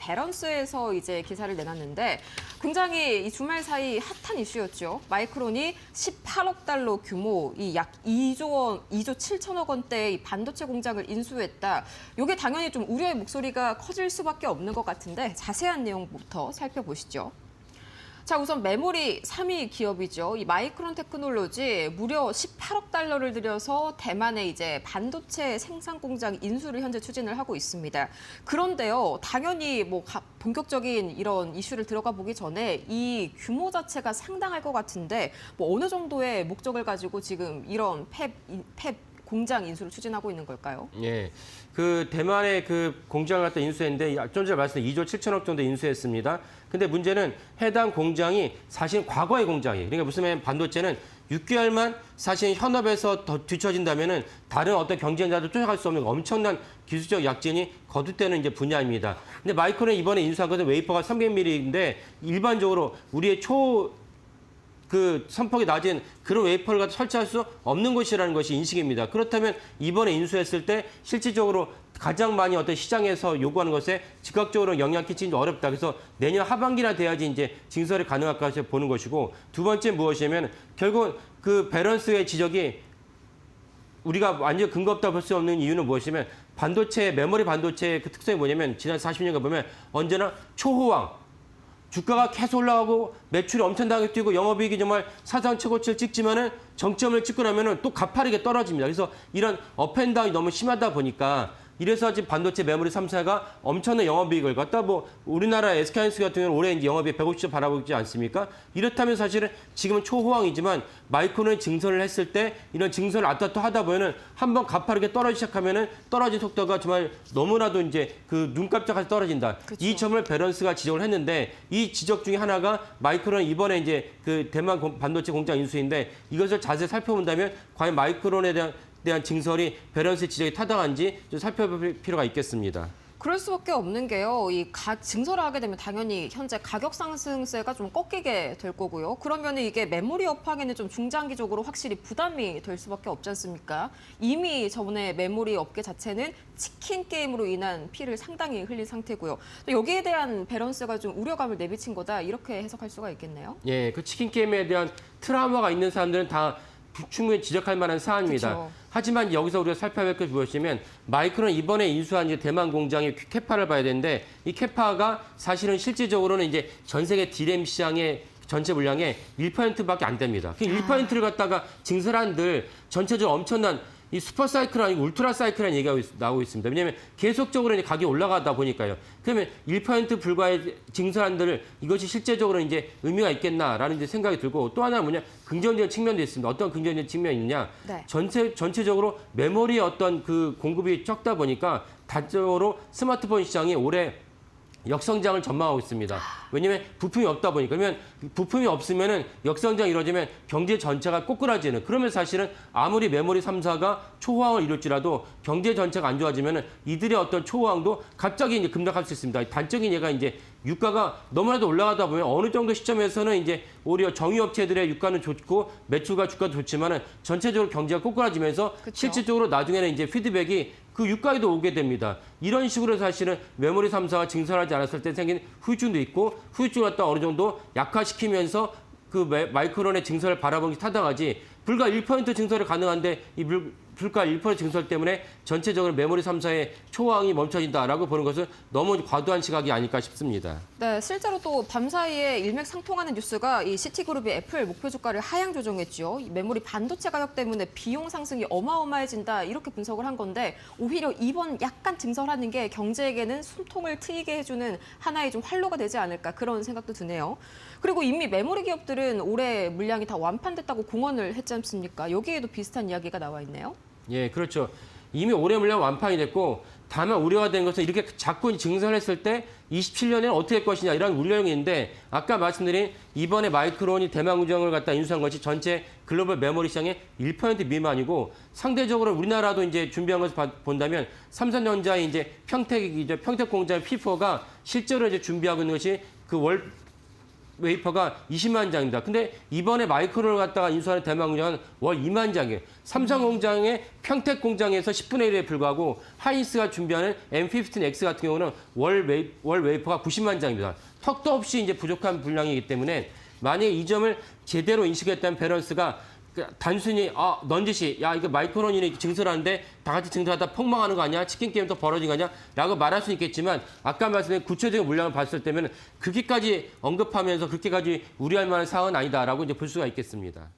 배런스에서 이제 기사를 내놨는데 굉장히 이 주말 사이 핫한 이슈였죠. 마이크론이 18억 달러 규모, 이 약 2조 7천억 원대의 반도체 공장을 인수했다. 이게 당연히 좀 우려의 목소리가 커질 수밖에 없는 것 같은데 자세한 내용부터 살펴보시죠. 자, 우선 메모리 3위 기업이죠. 이 마이크론 테크놀로지 무려 18억 달러를 들여서 대만의 이제 반도체 생산 공장 인수를 현재 추진을 하고 있습니다. 그런데요, 당연히 뭐 본격적인 이런 이슈를 들어가 보기 전에 이 규모 자체가 상당할 것 같은데 뭐 어느 정도의 목적을 가지고 지금 이런 팹 공장 인수를 추진하고 있는 걸까요? 예. 그 대만의 그 공장을 갖다 인수했는데 좀 전에 말씀드린 2조 7천억 정도 인수했습니다. 근데 문제는 해당 공장이 사실 과거의 공장이에요. 그러니까 무슨 말이냐면 반도체는 6개월만 사실 현업에서 더 뒤처진다면은 다른 어떤 경쟁자도 쫓아갈 수 없는 엄청난 기술적 약진이 거듭되는 이제 분야입니다. 근데 마이크론은 이번에 인수한 것은 웨이퍼가 300mm인데 일반적으로 우리의 선폭이 낮은 그런 웨이퍼를 갖다 설치할 수 없는 곳이라는 것이 인식입니다. 그렇다면 이번에 인수했을 때 실질적으로 가장 많이 어떤 시장에서 요구하는 것에 즉각적으로 영향 끼치기 어렵다. 그래서 내년 하반기나 돼야지 이제 증설이 가능할까 보는 것이고, 두 번째 무엇이냐면 결국 그 밸런스의 지적이 우리가 완전 근거 없다 볼 수 없는 이유는 무엇이냐면 메모리 반도체의 그 특성이 뭐냐면 지난 40년간 보면 언제나 초호황, 주가가 계속 올라가고 매출이 엄청나게 뛰고 영업이익이 정말 사상 최고치를 찍지만은 정점을 찍고 나면은 또 가파르게 떨어집니다. 그래서 이런 업앤다운이 너무 심하다 보니까 이래서 지금 반도체 메모리 3사가 엄청난 영업이익을 갖다 우리나라 SK하이닉스 같은 경우는 올해 이제 영업이익 150조 바라보고 있지 않습니까? 이렇다면 사실은 지금은 초호황이지만 마이크론이 증설을 했을 때 이런 증설을 앞다퉈 하다 보면은 한번 가파르게 떨어지기 시작하면은 떨어진 속도가 정말 너무나도 이제 그 눈 깜짝하게 떨어진다. 그쵸. 이 점을 밸런스가 지적을 했는데 이 지적 중에 하나가 마이크론 이번에 이제 그 대만 반도체 공장 인수인데 이것을 자세히 살펴본다면 과연 마이크론에 대한 증설이 밸런스 지적이 타당한지 좀 살펴볼 필요가 있겠습니다. 그럴 수밖에 없는 게요. 증설을 하게 되면 당연히 현재 가격 상승세가 좀 꺾이게 될 거고요. 그러면 이게 메모리 업황에는 좀 중장기적으로 확실히 부담이 될 수밖에 없지 않습니까? 이미 저번에 메모리 업계 자체는 치킨 게임으로 인한 피를 상당히 흘린 상태고요. 또 여기에 대한 밸런스가 좀 우려감을 내비친 거다 이렇게 해석할 수가 있겠네요. 예, 그 치킨 게임에 대한 트라우마가 있는 사람들은 다 충분히 지적할 만한 사안입니다. 그쵸. 하지만 여기서 우리가 살펴볼 것이 무엇이냐면 마이크론 이번에 인수한 이제 대만 공장의 캐파를 봐야 되는데 이 캐파가 사실은 실질적으로는 이제 전 세계 디램 시장의 전체 물량의 1%밖에 안 됩니다. 그 1%를 갖다가 증설한들 전체적으로 엄청난 이 슈퍼 사이클 아니고 울트라 사이클이라는 얘기가 나오고 있습니다. 왜냐하면 계속적으로 이제 가격이 올라가다 보니까요. 그러면 1% 불과의 증설한들 이것이 실제적으로 이제 의미가 있겠나라는 이제 생각이 들고 또 하나는 뭐냐 긍정적인 측면도 있습니다. 어떤 긍정적인 측면이 있느냐? 네. 전체적으로 메모리의 어떤 그 공급이 적다 보니까 단적으로 스마트폰 시장이 올해 역성장을 전망하고 있습니다. 왜냐하면 부품이 없다 보니까. 그러면 부품이 없으면은 역성장이 이루어지면 경제 전체가 꼬꾸라지는. 그러면 사실은 아무리 메모리 3사가 초호황을 이룰지라도 경제 전체가 안 좋아지면은 이들의 어떤 초호황도 갑자기 이제 급락할 수 있습니다. 단적인 예가 이제 유가가 너무나도 올라가다 보면 어느 정도 시점에서는 이제 오히려 정유업체들의 유가는 좋고 매출과 주가도 좋지만은 전체적으로 경제가 꼬꾸라지면서 그쵸. 실질적으로 나중에는 이제 피드백이 그 유가에도 오게 됩니다. 이런 식으로 사실은 메모리 3사가 증설하지 않았을 때 생긴 후유증도 있고 후유증을 갖다 어느 정도 약화시키면서 그 마이크론의 증설을 바라보기 타당하지 불과 1% 증설이 가능한데 이 불과 1% 증설 때문에 전체적으로 메모리 3사의 초호황이 멈춰진다라고 보는 것은 너무 과도한 시각이 아닐까 싶습니다. 네, 실제로 또 밤사이에 일맥상통하는 뉴스가 이 시티그룹이 애플 목표 주가를 하향 조정했죠. 이 메모리 반도체 가격 때문에 비용 상승이 어마어마해진다 이렇게 분석을 한 건데 오히려 이번 약간 증설하는 게 경제에게는 숨통을 트이게 해주는 하나의 좀 활로가 되지 않을까 그런 생각도 드네요. 그리고 이미 메모리 기업들은 올해 물량이 다 완판됐다고 공언을 했지 않습니까? 여기에도 비슷한 이야기가 나와 있네요. 예, 그렇죠. 이미 올해 물량 완판이 됐고 다만 우려가 되는 것은 이렇게 자꾸 증설했을 때 27년에는 어떻게 할 것이냐 이런 우려가 있는데 아까 말씀드린 이번에 마이크론이 대만 공장을 갖다 인수한 것이 전체 글로벌 메모리 시장의 1% 미만이고 상대적으로 우리나라도 이제 준비한 것을 본다면 삼성전자의 이제 평택 공장 P4가 실제로 이제 준비하고 있는 것이 그 웨이퍼가 20만 장입니다. 근데 이번에 마이크론을 갖다가 인수하는 대만 공장은 월 2만 장이에요. 삼성 공장의 평택 공장에서 10분의 1에 불과하고 하이닉스가 준비하는 M15X 같은 경우는 월 웨이퍼가 90만 장입니다. 턱도 없이 이제 부족한 분량이기 때문에 만약에 이 점을 제대로 인식했다면 밸런스가 단순히 넌지시 이거 마이크론이 증설하는데 다 같이 증설하다 폭망하는 거 아니야? 치킨 게임 더 벌어진 거 아니야? 라고 말할 수 있겠지만 아까 말씀드린 구체적인 물량을 봤을 때면 그렇게까지 언급하면서 그렇게까지 우려할 만한 사항은 아니다라고 이제 볼 수가 있겠습니다.